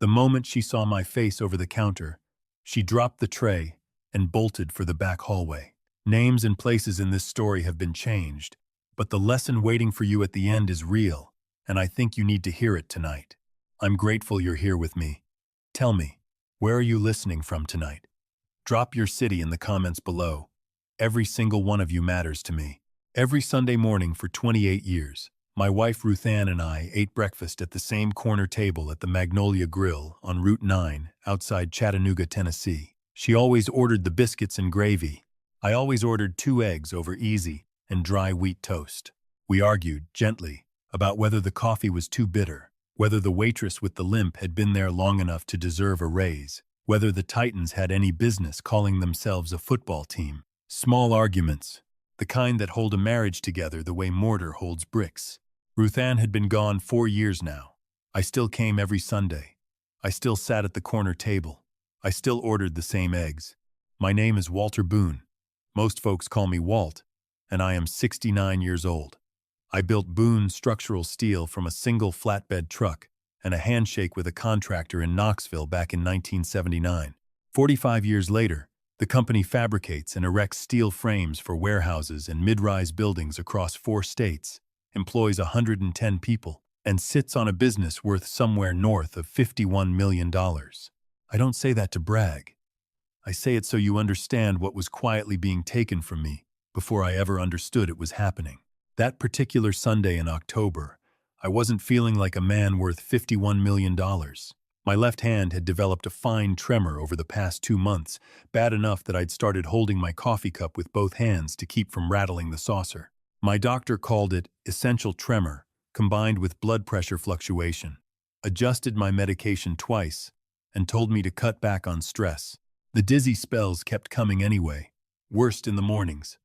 The moment she saw my face over the counter, she dropped the tray and bolted for the back hallway. Names and places in this story have been changed, but the lesson waiting for you at the end is real, and I think you need to hear it tonight. I'm grateful you're here with me. Tell me, where are you listening from tonight? Drop your city in the comments below. Every single one of you matters to me. Every Sunday morning for 28 years, my wife Ruth Ann and I ate breakfast at the same corner table at the Magnolia Grill on Route 9 outside Chattanooga, Tennessee. She always ordered the biscuits and gravy. I always ordered 2 eggs over easy and dry wheat toast. We argued, gently, about whether the coffee was too bitter, whether the waitress with the limp had been there long enough to deserve a raise, whether the Titans had any business calling themselves a football team. Small arguments, the kind that hold a marriage together the way mortar holds bricks. Ruth Ann had been gone 4 years now. I still came every Sunday. I still sat at the corner table. I still ordered the same eggs. My name is Walter Boone. Most folks call me Walt, and I am 69 years old. I built Boone structural steel from a single flatbed truck and a handshake with a contractor in Knoxville back in 1979. 45 years later, the company fabricates and erects steel frames for warehouses and mid-rise buildings across 4 states, employs 110 people, and sits on a business worth somewhere north of $51 million. I don't say that to brag. I say it so you understand what was quietly being taken from me before I ever understood it was happening. That particular Sunday in October, I wasn't feeling like a man worth $51 million. My left hand had developed a fine tremor over the past 2 months, bad enough that I'd started holding my coffee cup with both hands to keep from rattling the saucer. My doctor called it essential tremor, combined with blood pressure fluctuation, adjusted my medication twice, and told me to cut back on stress. The dizzy spells kept coming anyway, worst in the mornings,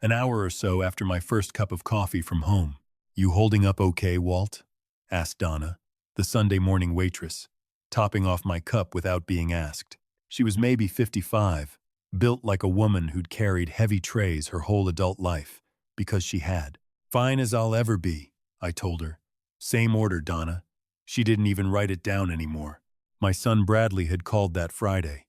an hour or so after my first cup of coffee from home. "You holding up okay, Walt?" asked Donna, the Sunday morning waitress, topping off my cup without being asked. She was maybe 55, built like a woman who'd carried heavy trays her whole adult life, because she had. "Fine as I'll ever be," I told her. "Same order, Donna." She didn't even write it down anymore. My son Bradley had called that Friday.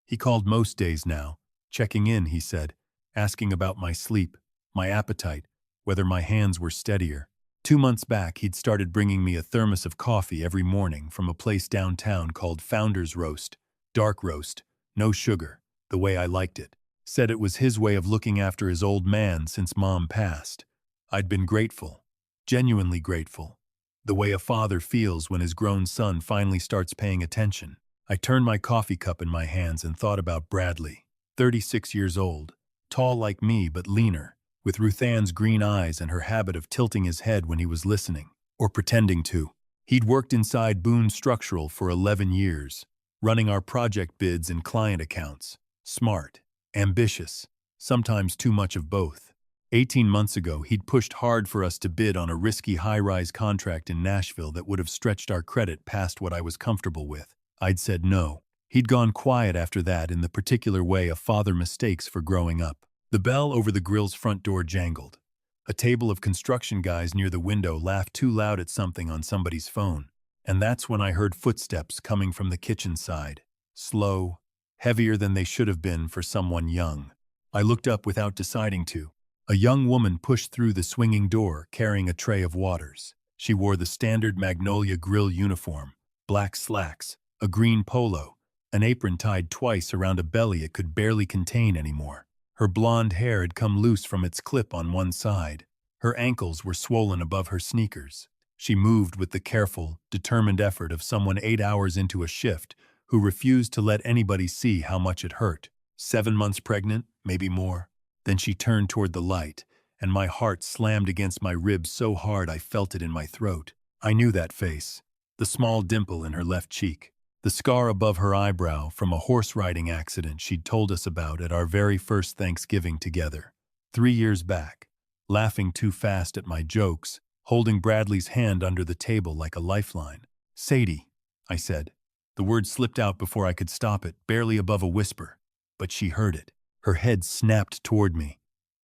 He called most days now, checking in, he said, asking about my sleep, my appetite, whether my hands were steadier. 2 months back, he'd started bringing me a thermos of coffee every morning from a place downtown called Founder's Roast, dark roast, no sugar, the way I liked it. Said it was his way of looking after his old man since Mom passed. I'd been grateful, genuinely grateful, the way a father feels when his grown son finally starts paying attention. I turned my coffee cup in my hands and thought about Bradley, 36 years old, tall like me but leaner, with Ruth Ann's green eyes and her habit of tilting his head when he was listening, or pretending to. He'd worked inside Boone Structural for 11 years, running our project bids and client accounts. Smart, ambitious, sometimes too much of both. 18 months ago, he'd pushed hard for us to bid on a risky high-rise contract in Nashville that would have stretched our credit past what I was comfortable with. I'd said no. He'd gone quiet after that in the particular way a father mistakes for growing up. The bell over the grill's front door jangled. A table of construction guys near the window laughed too loud at something on somebody's phone. And that's when I heard footsteps coming from the kitchen side. Slow, heavier than they should have been for someone young. I looked up without deciding to. A young woman pushed through the swinging door carrying a tray of waters. She wore the standard Magnolia Grill uniform, black slacks, a green polo, an apron tied twice around a belly it could barely contain anymore. Her blonde hair had come loose from its clip on one side. Her ankles were swollen above her sneakers. She moved with the careful, determined effort of someone 8 hours into a shift who refused to let anybody see how much it hurt. 7 months pregnant, maybe more. Then she turned toward the light, and my heart slammed against my ribs so hard I felt it in my throat. I knew that face, the small dimple in her left cheek, the scar above her eyebrow from a horse riding accident she'd told us about at our very first Thanksgiving together. 3 years back, laughing too fast at my jokes, holding Bradley's hand under the table like a lifeline. "Sadie," I said. The word slipped out before I could stop it, barely above a whisper, but she heard it. Her head snapped toward me.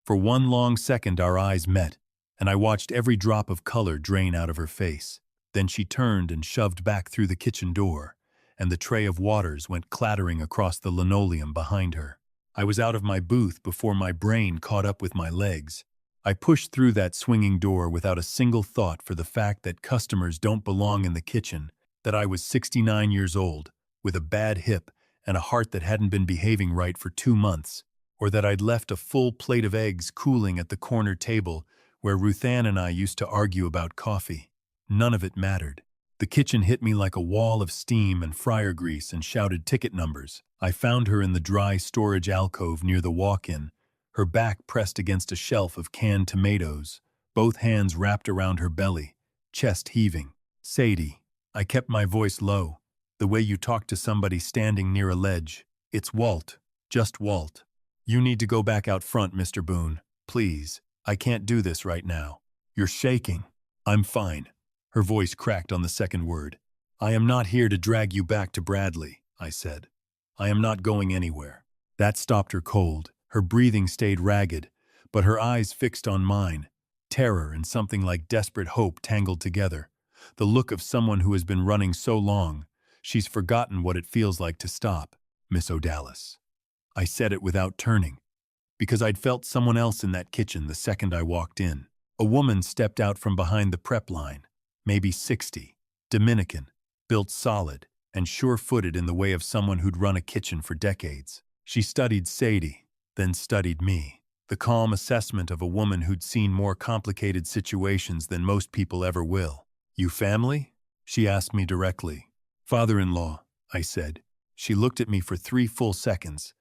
For one long second our eyes met, and I watched every drop of color drain out of her face. Then she turned and shoved back through the kitchen door, and the tray of waters went clattering across the linoleum behind her. I was out of my booth before my brain caught up with my legs. I pushed through that swinging door without a single thought for the fact that customers don't belong in the kitchen, that I was 69 years old, with a bad hip and a heart that hadn't been behaving right for 2 months, or that I'd left a full plate of eggs cooling at the corner table where Ruthann and I used to argue about coffee. None of it mattered. The kitchen hit me like a wall of steam and fryer grease and shouted ticket numbers. I found her in the dry storage alcove near the walk-in, her back pressed against a shelf of canned tomatoes, both hands wrapped around her belly, chest heaving. "Sadie," I kept my voice low, the way you talk to somebody standing near a ledge. "It's Walt, just Walt. You need to go back out front, Mr. Boone. Please, I can't do this right now. You're shaking." "I'm fine." Her voice cracked on the second word. "I am not here to drag you back to Bradley," I said. "I am not going anywhere." That stopped her cold. Her breathing stayed ragged, but her eyes fixed on mine. Terror and something like desperate hope tangled together. The look of someone who has been running so long, she's forgotten what it feels like to stop. "Miss O'Dallas." I said it without turning, because I'd felt someone else in that kitchen the second I walked in. A woman stepped out from behind the prep line, maybe 60, Dominican, built solid, and sure-footed in the way of someone who'd run a kitchen for decades. She studied Sadie, then studied me. The calm assessment of a woman who'd seen more complicated situations than most people ever will. "You family?" she asked me directly. "Father-in-law," I said. She looked at me for 3 full seconds.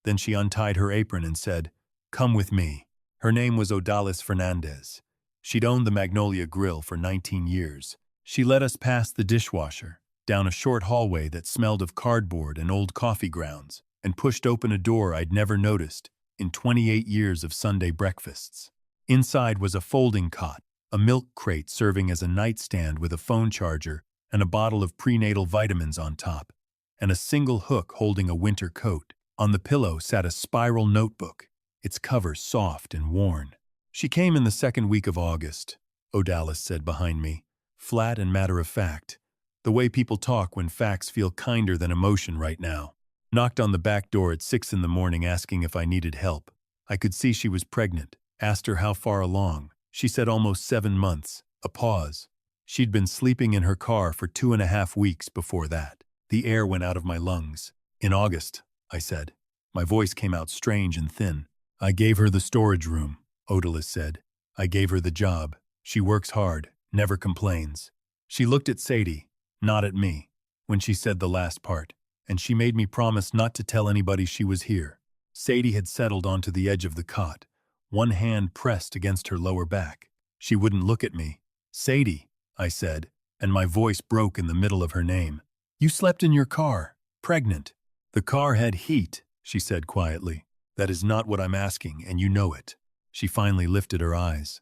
Then she untied her apron and said, "Come with me." Her name was Odalis Fernandez. She'd owned the Magnolia Grill for 19 years. She led us past the dishwasher, down a short hallway that smelled of cardboard and old coffee grounds, and pushed open a door I'd never noticed in 28 years of Sunday breakfasts. Inside was a folding cot, a milk crate serving as a nightstand with a phone charger and a bottle of prenatal vitamins on top, and a single hook holding a winter coat. On the pillow sat a spiral notebook, its cover soft and worn. "She came in the second week of August," Odalis said behind me, flat and matter-of-fact, the way people talk when facts feel kinder than emotion right now. "Knocked on the back door at 6 in the morning asking if I needed help. I could see she was pregnant. Asked her how far along. She said almost 7 months. A pause. She'd been sleeping in her car for 2.5 weeks before that. The air went out of my lungs. "In August," I said. My voice came out strange and thin. "I gave her the storage room," Odalis said. "I gave her the job. She works hard, never complains." She looked at Sadie, not at me, when she said the last part, and she made me promise not to tell anybody she was here. Sadie had settled onto the edge of the cot, one hand pressed against her lower back. She wouldn't look at me. "Sadie," I said, and my voice broke in the middle of her name. "You slept in your car, pregnant." "The car had heat," she said quietly. "That is not what I'm asking, and you know it." She finally lifted her eyes.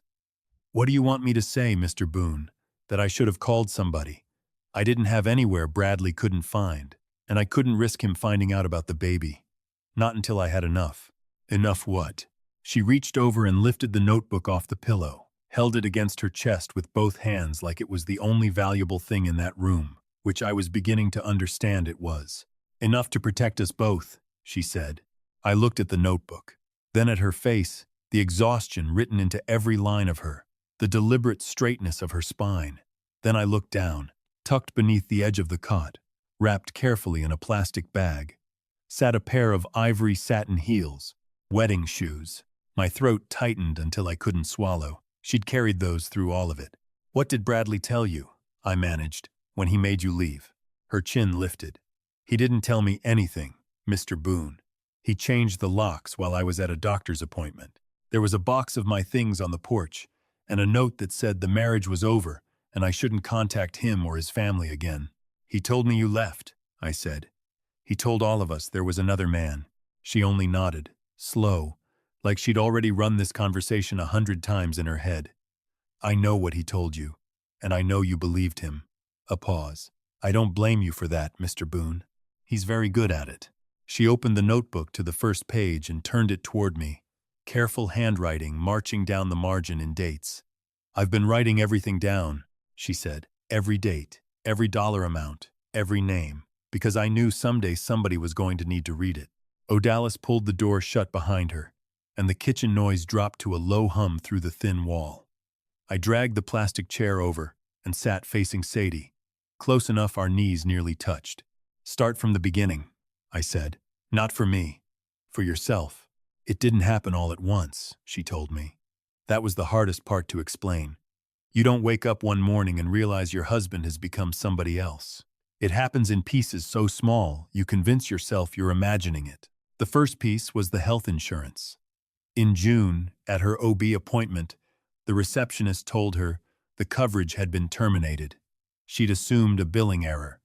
"What do you want me to say, Mr. Boone? That I should have called somebody? I didn't have anywhere Bradley couldn't find, and I couldn't risk him finding out about the baby. Not until I had enough." "Enough what?" She reached over and lifted the notebook off the pillow, held it against her chest with both hands like it was the only valuable thing in that room, which I was beginning to understand it was. "Enough to protect us both," she said. I looked at the notebook, then at her face, the exhaustion written into every line of her, the deliberate straightness of her spine. Then I looked down. Tucked beneath the edge of the cot, wrapped carefully in a plastic bag, sat a pair of ivory satin heels, wedding shoes. My throat tightened until I couldn't swallow. She'd carried those through all of it. "What did Bradley tell you?" I managed, "when he made you leave?" Her chin lifted. "He didn't tell me anything, Mr. Boone. He changed the locks while I was at a doctor's appointment. There was a box of my things on the porch, and a note that said the marriage was over and I shouldn't contact him or his family again. He told me you left," I said. "He told all of us there was another man." She only nodded, slow, like she'd already run this conversation 100 times in her head. "I know what he told you, and I know you believed him." A pause. "I don't blame you for that, Mr. Boone. He's very good at it." She opened the notebook to the first page and turned it toward me, careful handwriting marching down the margin in dates. "I've been writing everything down," she said. "Every date, every dollar amount, every name. because I knew someday somebody was going to need to read it. Odalis pulled the door shut behind her, and the kitchen noise dropped to a low hum through the thin wall. I dragged the plastic chair over and sat facing Sadie, close enough our knees nearly touched. "Start from the beginning," I said. "Not for me. For yourself." "It didn't happen all at once," she told me. "That was the hardest part to explain. You don't wake up one morning and realize your husband has become somebody else. It happens in pieces so small you convince yourself you're imagining it." The first piece was the health insurance. In June, at her OB appointment, the receptionist told her the coverage had been terminated. She'd assumed a billing error,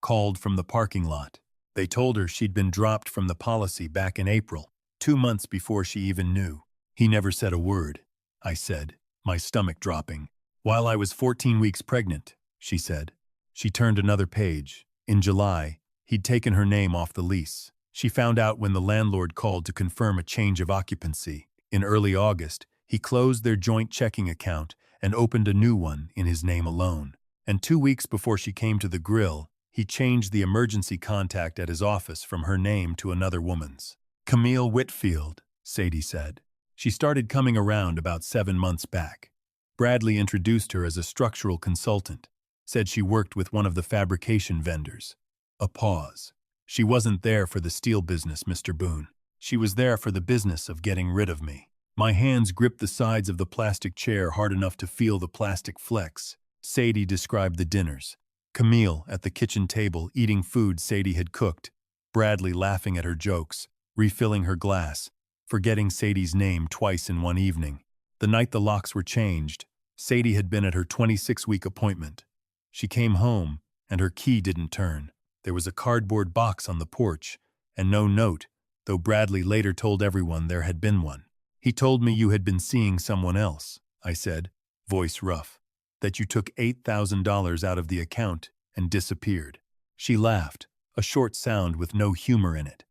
called from the parking lot. They told her she'd been dropped from the policy back in April, 2 months before she even knew. "He never said a word," I said, my stomach dropping. "While I was 14 weeks pregnant," she said. She turned another page. In July, he'd taken her name off the lease. She found out when the landlord called to confirm a change of occupancy. In early August, he closed their joint checking account and opened a new one in his name alone. And 2 weeks before she came to the grill, he changed the emergency contact at his office from her name to another woman's. "Camille Whitfield," Sadie said. "She started coming around about 7 months back. Bradley introduced her as a structural consultant, said she worked with one of the fabrication vendors." A pause. "She wasn't there for the steel business, Mr. Boone. She was there for the business of getting rid of me." My hands gripped the sides of the plastic chair hard enough to feel the plastic flecks. Sadie described the dinners. Camille at the kitchen table eating food Sadie had cooked, Bradley laughing at her jokes, refilling her glass, forgetting Sadie's name twice in one evening. The night the locks were changed, Sadie had been at her 26-week appointment. She came home, and her key didn't turn. There was a cardboard box on the porch, and no note, though Bradley later told everyone there had been one. "He told me you had been seeing someone else," I said, voice rough. "That you took $8,000 out of the account and disappeared." She laughed, a short sound with no humor in it.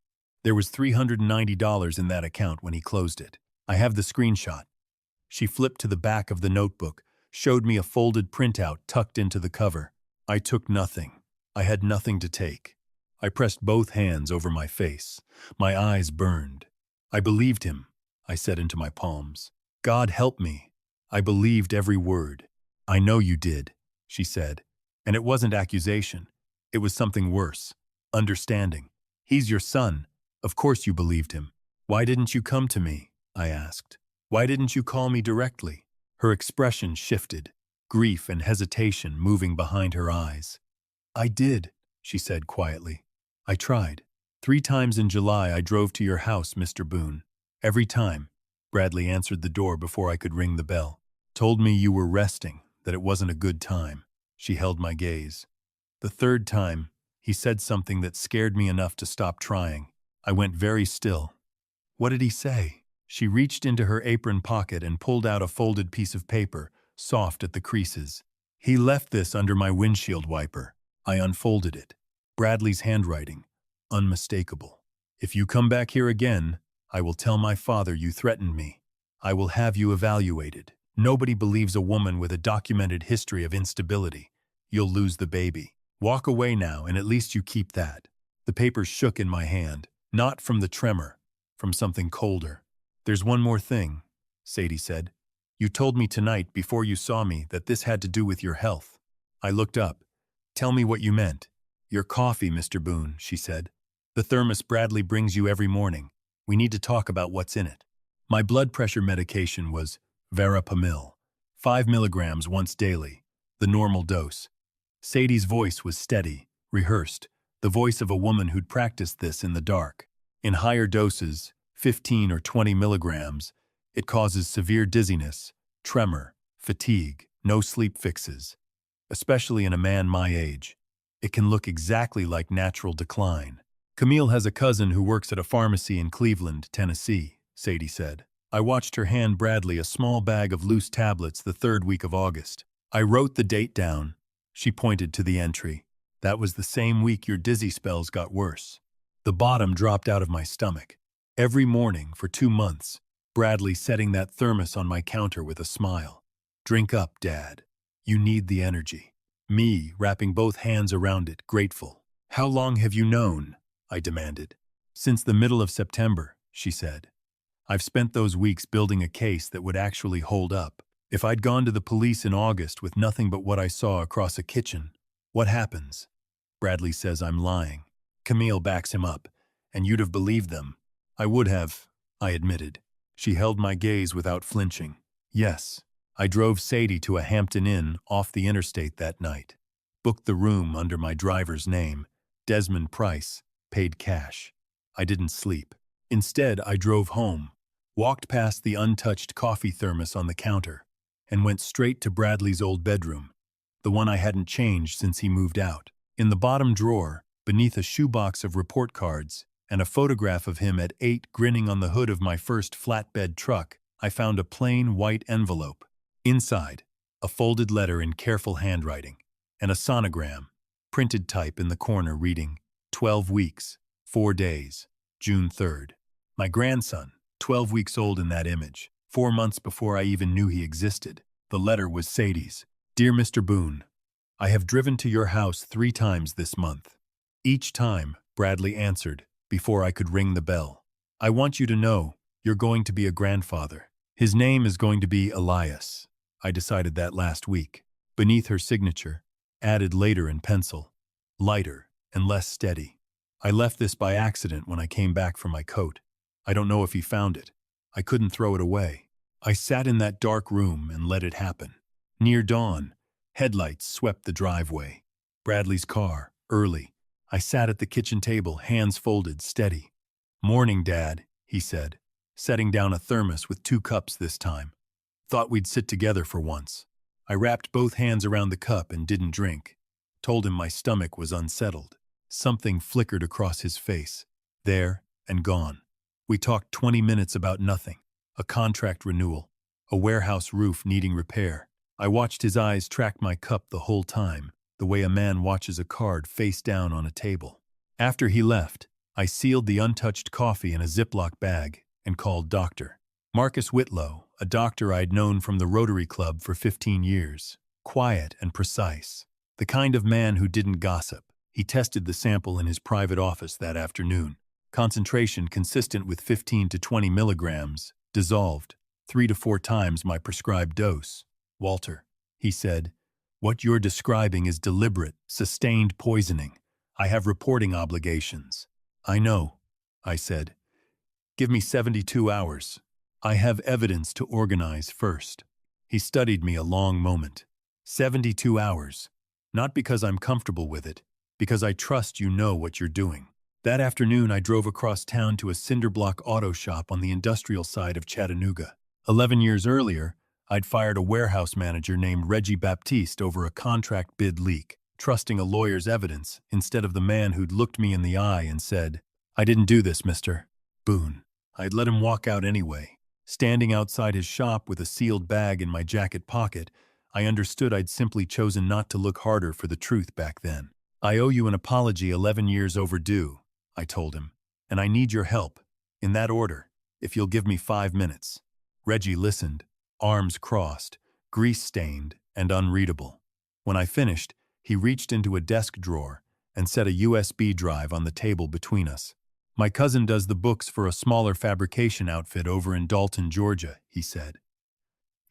"There was $390 in that account when he closed it. I have the screenshot." She flipped to the back of the notebook, showed me a folded printout tucked into the cover. I took nothing. I had nothing to take. I pressed both hands over my face. My eyes burned. "I believed him," I said into my palms. "God help me. I believed every word." "I know you did," she said. "And it wasn't accusation. It was something worse. Understanding. He's your son. Of course you believed him. Why didn't you come to me?" I asked. "Why didn't you call me directly?" Her expression shifted, grief and hesitation moving behind her eyes. "I did," she said quietly. "I tried. 3 times in July I drove to your house, Mr. Boone. Every time, Bradley answered the door before I could ring the bell. Told me you were resting, that it wasn't a good time." She held my gaze. "The 3rd time, he said something that scared me enough to stop trying. I went very still." "What did he say?" She reached into her apron pocket and pulled out a folded piece of paper, soft at the creases. "He left this under my windshield wiper." I unfolded it. Bradley's handwriting, unmistakable. "If you come back here again, I will tell my father you threatened me. I will have you evaluated. Nobody believes a woman with a documented history of instability. You'll lose the baby. Walk away now, and at least you keep that." The paper shook in my hand, not from the tremor, from something colder. "There's one more thing," Sadie said. "You told me tonight before you saw me that this had to do with your health." I looked up. "Tell me what you meant." "Your coffee, Mr. Boone," she said. "The thermos Bradley brings you every morning. We need to talk about what's in it." My blood pressure medication was Verapamil, 5 milligrams once daily, the normal dose. Sadie's voice was steady, rehearsed, the voice of a woman who'd practiced this in the dark. "In higher doses, 15 or 20 milligrams, it causes severe dizziness, tremor, fatigue, no sleep fixes. Especially in a man my age. It can look exactly like natural decline." "Camille has a cousin who works at a pharmacy in Cleveland, Tennessee," Sadie said. I watched her hand Bradley a small bag of loose tablets the 3rd week of August. I wrote the date down. She pointed to the entry. "That was the same week your dizzy spells got worse." The bottom dropped out of my stomach. Every morning for 2 months, Bradley setting that thermos on my counter with a smile. "Drink up, Dad. You need the energy." Me wrapping both hands around it, grateful. How long have you known? I demanded. Since the middle of September, she said. I've spent those weeks building a case that would actually hold up. If I'd gone to the police in August with nothing but what I saw across a kitchen, what happens? Bradley says I'm lying. Camille backs him up, and you'd have believed them. I would have, I admitted. She held my gaze without flinching. Yes, I drove Sadie to a Hampton Inn off the interstate that night. Booked the room under my driver's name, Desmond Price, paid cash. I didn't sleep. Instead, I drove home, walked past the untouched coffee thermos on the counter, and went straight to Bradley's old bedroom, the one I hadn't changed since he moved out. In the bottom drawer, beneath a shoebox of report cards and a photograph of him at 8 grinning on the hood of my first flatbed truck, I found a plain white envelope. Inside, a folded letter in careful handwriting, and a sonogram, printed type in the corner reading, 12 weeks, 4 days, June 3rd. My grandson, 12 weeks old in that image, 4 months before I even knew he existed. The letter was Sadie's. Dear Mr. Boone, I have driven to your house 3 times this month. Each time, Bradley answered, before I could ring the bell. I want you to know, you're going to be a grandfather. His name is going to be Elias. I decided that last week. Beneath her signature, added later in pencil, lighter and less steady. I left this by accident when I came back from my coat. I don't know if he found it. I couldn't throw it away. I sat in that dark room and let it happen. Near dawn, headlights swept the driveway. Bradley's car, early. I sat at the kitchen table, hands folded, steady. Morning, Dad, he said, setting down a thermos with 2 cups this time. Thought we'd sit together for once. I wrapped both hands around the cup and didn't drink. Told him my stomach was unsettled. Something flickered across his face. There and gone. We talked 20 minutes about nothing. A contract renewal. A warehouse roof needing repair. I watched his eyes track my cup the whole time, the way a man watches a card face down on a table. After he left, I sealed the untouched coffee in a Ziploc bag and called Dr. Marcus Whitlow, a doctor I'd known from the Rotary Club for 15 years. Quiet and precise. The kind of man who didn't gossip. He tested the sample in his private office that afternoon. Concentration consistent with 15 to 20 milligrams, dissolved, 3 to 4 times my prescribed dose. Walter, he said, what you're describing is deliberate, sustained poisoning. I have reporting obligations. I know, I said. Give me 72 hours. I have evidence to organize first. He studied me a long moment. 72 hours. Not because I'm comfortable with it, because I trust you know what you're doing. That afternoon, I drove across town to a cinderblock auto shop on the industrial side of Chattanooga. 11 years earlier, I'd fired a warehouse manager named Reggie Baptiste over a contract bid leak, trusting a lawyer's evidence instead of the man who'd looked me in the eye and said, I didn't do this, Mr. Boone. I'd let him walk out anyway. Standing outside his shop with a sealed bag in my jacket pocket, I understood I'd simply chosen not to look harder for the truth back then. I owe you an apology 11 years overdue, I told him, and I need your help, in that order, if you'll give me 5 minutes. Reggie listened, arms crossed, grease-stained and unreadable. When I finished, he reached into a desk drawer and set a USB drive on the table between us. My cousin does the books for a smaller fabrication outfit over in Dalton, Georgia, he said.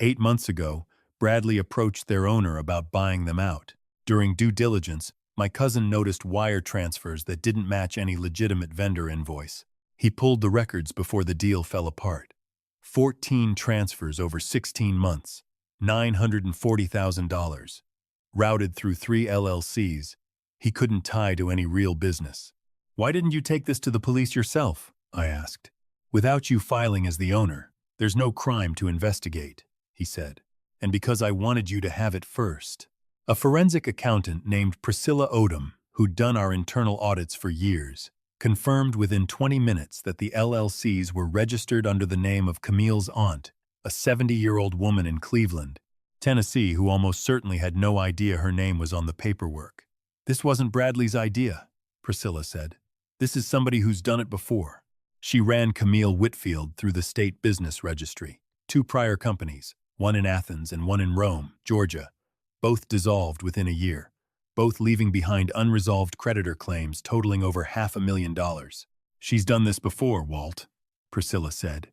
8 months ago, Bradley approached their owner about buying them out. During due diligence, my cousin noticed wire transfers that didn't match any legitimate vendor invoice. He pulled the records before the deal fell apart. 14 transfers over 16 months, $940,000. Routed through 3 LLCs, he couldn't tie to any real business. Why didn't you take this to the police yourself? I asked. Without you filing as the owner, there's no crime to investigate, he said. And because I wanted you to have it first. A forensic accountant named Priscilla Odom, who'd done our internal audits for years, confirmed within 20 minutes that the LLCs were registered under the name of Camille's aunt, a 70-year-old woman in Cleveland, Tennessee, who almost certainly had no idea her name was on the paperwork. This wasn't Bradley's idea, Priscilla said. This is somebody who's done it before. She ran Camille Whitfield through the state business registry. 2 prior companies, one in Athens and one in Rome, Georgia, both dissolved within a year. both leaving behind unresolved creditor claims totaling over $500,000. She's done this before, Walt, Priscilla said.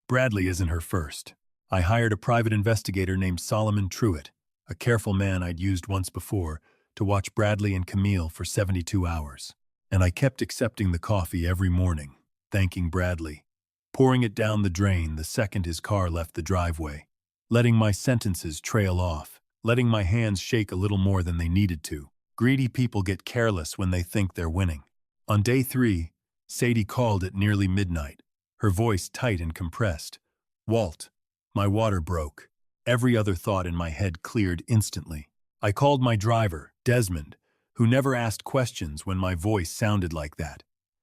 Bradley isn't her first. I hired a private investigator named Solomon Truitt, a careful man I'd used once before, to watch Bradley and Camille for 72 hours. And I kept accepting the coffee every morning, thanking Bradley, pouring it down the drain the second his car left the driveway, letting my sentences trail off, letting my hands shake a little more than they needed to. Greedy people get careless when they think they're winning. On day 3, Sadie called at nearly midnight, her voice tight and compressed. Walt, my water broke. Every other thought in my head cleared instantly. I called my driver, Desmond, who never asked questions when my voice sounded like that,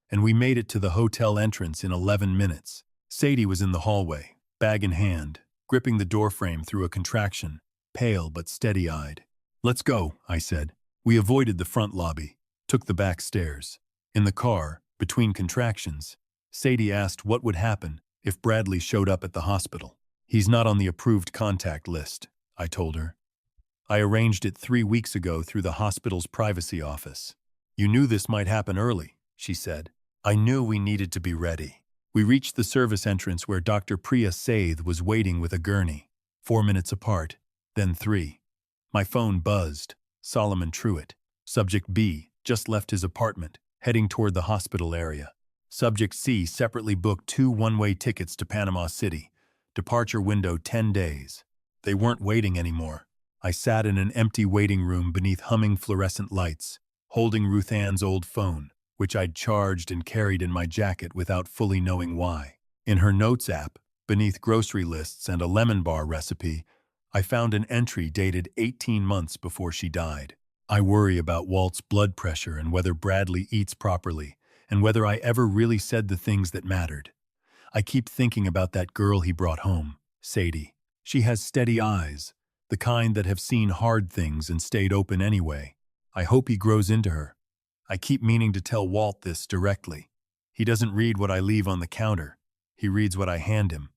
and we made it to the hotel entrance in 11 minutes. Sadie was in the hallway, bag in hand, gripping the doorframe through a contraction, pale but steady-eyed. Let's go, I said. We avoided the front lobby, took the back stairs. In the car, between contractions, Sadie asked what would happen if Bradley showed up at the hospital. He's not on the approved contact list, I told her. I arranged it 3 weeks ago through the hospital's privacy office. You knew this might happen early, she said. I knew we needed to be ready. We reached the service entrance where Dr. Priya Sadie was waiting with a gurney, 4 minutes apart, then 3. My phone buzzed. Solomon Truitt. Subject B just left his apartment, heading toward the hospital area. Subject C separately booked 2 one-way tickets to Panama City. Departure window 10 days. They weren't waiting anymore. I sat in an empty waiting room beneath humming fluorescent lights, holding Ruth Ann's old phone, which I'd charged and carried in my jacket without fully knowing why. In her notes app, beneath grocery lists and a lemon bar recipe, I found an entry dated 18 months before she died. I worry about Walt's blood pressure and whether Bradley eats properly, and whether I ever really said the things that mattered. I keep thinking about that girl he brought home, Sadie. She has steady eyes, the kind that have seen hard things and stayed open anyway. I hope he grows into her. I keep meaning to tell Walt this directly. He doesn't read what I leave on the counter. He reads what I hand him.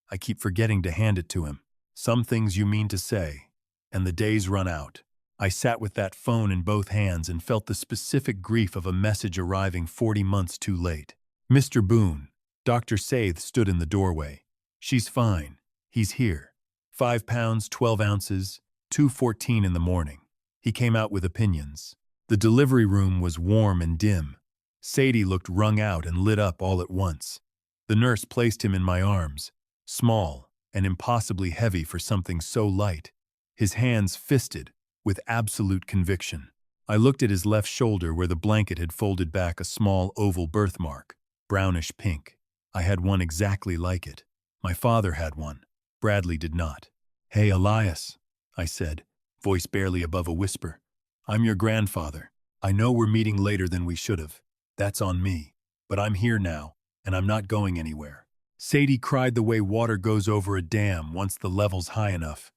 I keep forgetting to hand it to him. Some things you mean to say, and the days run out. I sat with that phone in both hands and felt the specific grief of a message arriving 40 months too late. Mr. Boone. Dr. Sadie stood in the doorway. She's fine. He's here. 5 pounds, 12 ounces, 2:14 in the morning. He came out with opinions. The delivery room was warm and dim. Sadie looked wrung out and lit up all at once. The nurse placed him in my arms, small and impossibly heavy for something so light, his hands fisted with absolute conviction. I looked at his left shoulder where the blanket had folded back a small oval birthmark, brownish pink. I had one exactly like it. My father had one. Bradley did not. Hey, Elias, I said, voice barely above a whisper. I'm your grandfather. I know we're meeting later than we should have. That's on me. But I'm here now, and I'm not going anywhere. Sadie cried the way water goes over a dam once the level's high enough.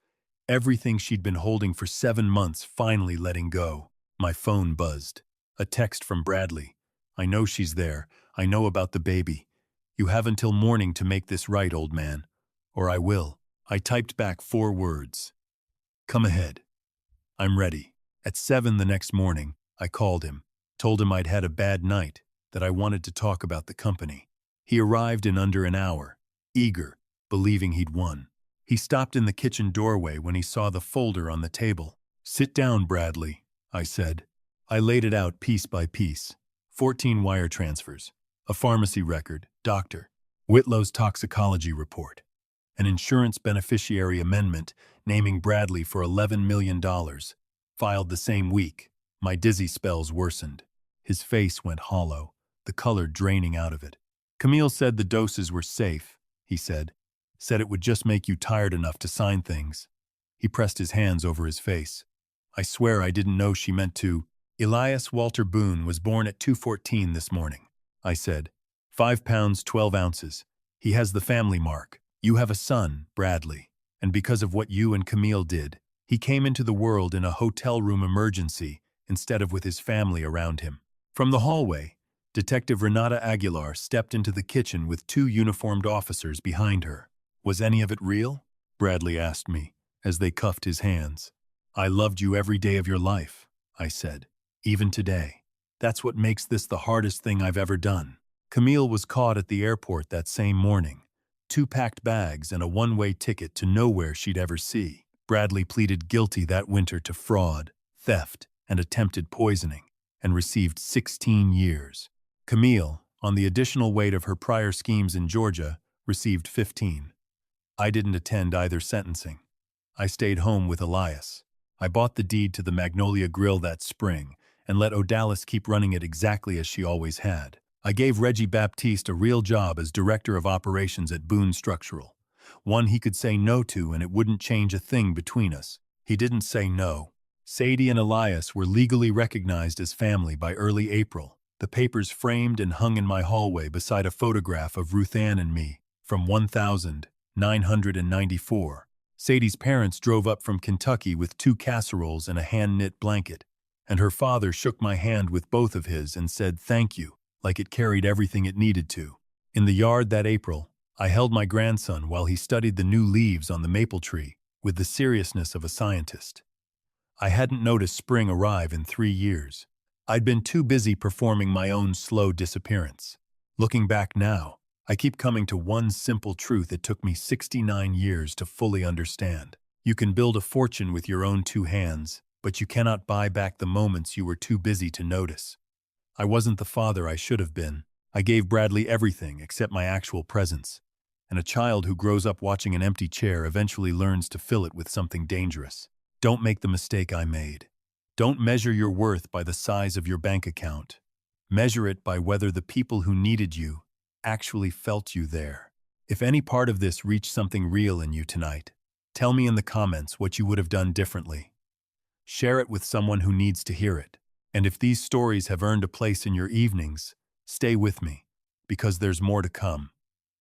Everything she'd been holding for 7 months finally letting go. My phone buzzed. A text from Bradley. I know she's there. I know about the baby. You have until morning to make this right, old man. Or I will. I typed back 4 words. Come ahead. I'm ready. At 7 the next morning, I called him, told him I'd had a bad night, that I wanted to talk about the company. He arrived in under an hour, eager, believing he'd won. He stopped in the kitchen doorway when he saw the folder on the table. Sit down, Bradley, I said. I laid it out piece by piece. 14 wire transfers, a pharmacy record, doctor, Whitlow's toxicology report, an insurance beneficiary amendment naming Bradley for $11 million, filed the same week. My dizzy spells worsened. His face went hollow, the color draining out of it. Camille said the doses were safe, he said. Said it would just make you tired enough to sign things. He pressed his hands over his face. I swear I didn't know she meant to. Elias Walter Boone was born at 2:14 this morning, I said. 5 pounds, 12 ounces. He has the family mark. You have a son, Bradley, and because of what you and Camille did, he came into the world in a hotel room emergency instead of with his family around him. From the hallway, Detective Renata Aguilar stepped into the kitchen with 2 uniformed officers behind her. Was any of it real? Bradley asked me, as they cuffed his hands. I loved you every day of your life, I said. Even today. That's what makes this the hardest thing I've ever done. Camille was caught at the airport that same morning. 2 packed bags and a one-way ticket to nowhere she'd ever see. Bradley pleaded guilty that winter to fraud, theft, and attempted poisoning, and received 16 years. Camille, on the additional weight of her prior schemes in Georgia, received 15. I didn't attend either sentencing. I stayed home with Elias. I bought the deed to the Magnolia Grill that spring and let Odalis keep running it exactly as she always had. I gave Reggie Baptiste a real job as director of operations at Boone Structural, one he could say no to and it wouldn't change a thing between us. He didn't say no. Sadie and Elias were legally recognized as family by early April, the papers framed and hung in my hallway beside a photograph of Ruth Ann and me from 1994. Sadie's parents drove up from Kentucky with 2 casseroles and a hand-knit blanket, and her father shook my hand with both of his and said thank you, like it carried everything it needed to. In the yard that April, I held my grandson while he studied the new leaves on the maple tree with the seriousness of a scientist. I hadn't noticed spring arrive in 3 years. I'd been too busy performing my own slow disappearance. Looking back now, I keep coming to one simple truth it took me 69 years to fully understand. You can build a fortune with your own 2 hands, but you cannot buy back the moments you were too busy to notice. I wasn't the father I should have been. I gave Bradley everything except my actual presence. And a child who grows up watching an empty chair eventually learns to fill it with something dangerous. Don't make the mistake I made. Don't measure your worth by the size of your bank account. Measure it by whether the people who needed you actually felt you there. If any part of this reached something real in you tonight, tell me in the comments what you would have done differently. Share it with someone who needs to hear it. And if these stories have earned a place in your evenings, stay with me, because there's more to come.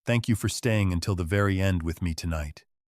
Thank you for staying until the very end with me tonight.